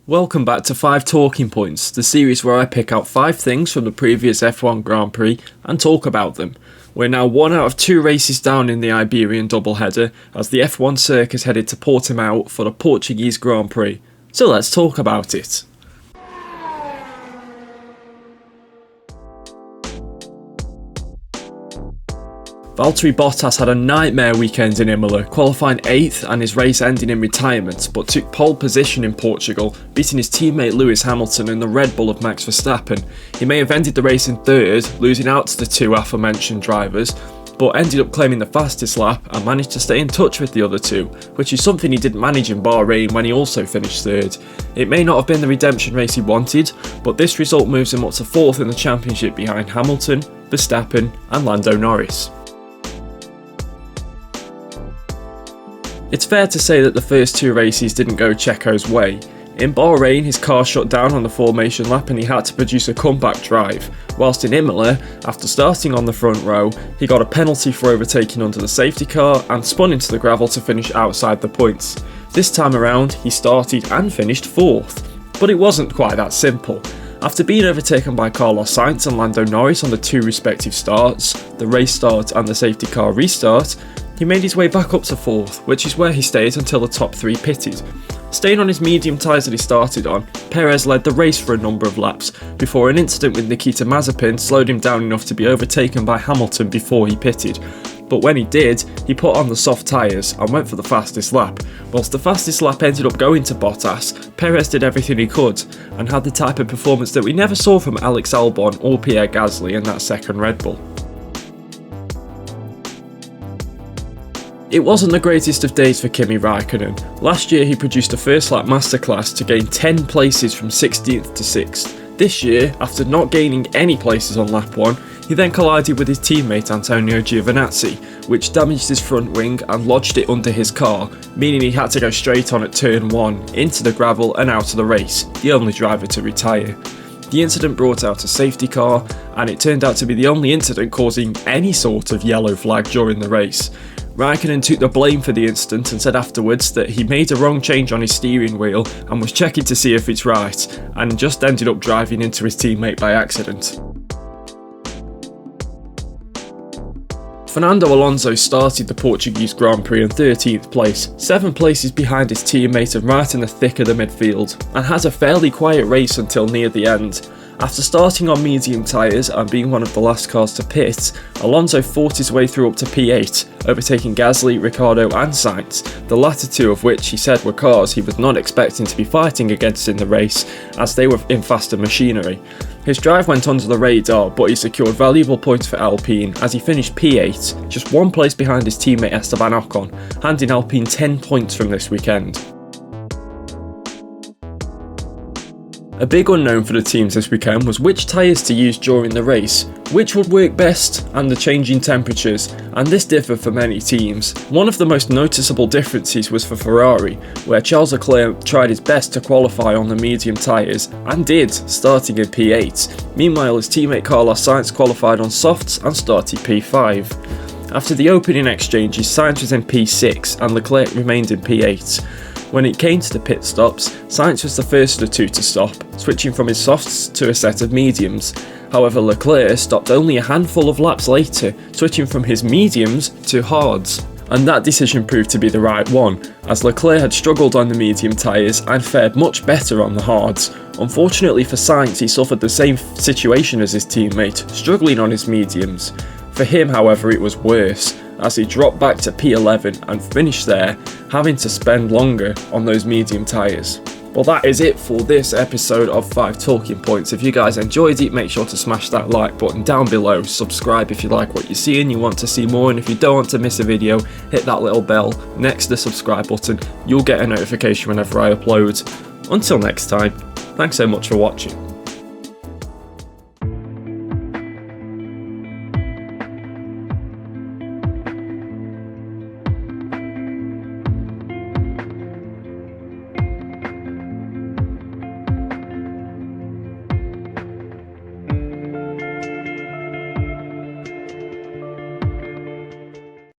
Welcome back to 5 Talking Points, the series where I pick out 5 things from the previous F1 Grand Prix and talk about them. We're now 1 out of 2 races down in the Iberian doubleheader as the F1 circus headed to Portimao for the Portuguese Grand Prix. So let's talk about it. Valtteri Bottas had a nightmare weekend in Imola, qualifying 8th and his race ending in retirement, but took pole position in Portugal, beating his teammate Lewis Hamilton in the Red Bull of Max Verstappen. He may have ended the race in 3rd, losing out to the 2 aforementioned drivers, but ended up claiming the fastest lap and managed to stay in touch with the other 2, which is something he didn't manage in Bahrain when he also finished 3rd. It may not have been the redemption race he wanted, but this result moves him up to 4th in the championship behind Hamilton, Verstappen and Lando Norris. It's fair to say that the first 2 races didn't go Checo's way. In Bahrain, his car shut down on the formation lap and he had to produce a comeback drive, whilst in Imola, after starting on the front row, he got a penalty for overtaking under the safety car and spun into the gravel to finish outside the points. This time around, he started and finished 4th. But it wasn't quite that simple. After being overtaken by Carlos Sainz and Lando Norris on the 2 respective starts, the race start and the safety car restart, he made his way back up to 4th, which is where he stayed until the top 3 pitted. Staying on his medium tyres that he started on, Perez led the race for a number of laps, before an incident with Nikita Mazepin slowed him down enough to be overtaken by Hamilton before he pitted. But when he did, he put on the soft tyres and went for the fastest lap. Whilst the fastest lap ended up going to Bottas, Perez did everything he could, and had the type of performance that we never saw from Alex Albon or Pierre Gasly in that second Red Bull. It wasn't the greatest of days for Kimi Raikkonen. Last year he produced a first lap masterclass to gain 10 places from 16th to 6th. This year, after not gaining any places on lap 1, he then collided with his teammate Antonio Giovinazzi, which damaged his front wing and lodged it under his car, meaning he had to go straight on at turn 1, into the gravel and out of the race, the only driver to retire. The incident brought out a safety car, and it turned out to be the only incident causing any sort of yellow flag during the race. Raikkonen took the blame for the incident and said afterwards that he made a wrong change on his steering wheel and was checking to see if it's right, and just ended up driving into his teammate by accident. Fernando Alonso started the Portuguese Grand Prix in 13th place, 7 places behind his teammate and right in the thick of the midfield, and has a fairly quiet race until near the end. After starting on medium tyres and being one of the last cars to pit, Alonso fought his way through up to P8, overtaking Gasly, Ricciardo and Sainz, the latter 2 of which he said were cars he was not expecting to be fighting against in the race, as they were in faster machinery. His drive went under the radar, but he secured valuable points for Alpine as he finished P8, just 1 place behind his teammate Esteban Ocon, handing Alpine 10 points from this weekend. A big unknown for the teams this weekend was which tyres to use during the race, which would work best, and the changing temperatures, and this differed for many teams. One of the most noticeable differences was for Ferrari, where Charles Leclerc tried his best to qualify on the medium tyres, and did, starting in P8. Meanwhile, his teammate Carlos Sainz qualified on softs and started P5. After the opening exchanges, Sainz was in P6 and Leclerc remained in P8. When it came to the pit stops, Sainz was the first of the 2 to stop, switching from his softs to a set of mediums. However, Leclerc stopped only a handful of laps later, switching from his mediums to hards. And that decision proved to be the right one, as Leclerc had struggled on the medium tyres and fared much better on the hards. Unfortunately for Sainz, he suffered the same situation as his teammate, struggling on his mediums. For him, however, it was worse, as he dropped back to P11 and finished there, having to spend longer on those medium tyres. Well, that is it for this episode of 5 Talking Points. If you guys enjoyed it, make sure to smash that like button down below, subscribe if you like what you see and you want to see more, and if you don't want to miss a video, hit that little bell next to the subscribe button. You'll get a notification whenever I upload. Until next time, thanks so much for watching.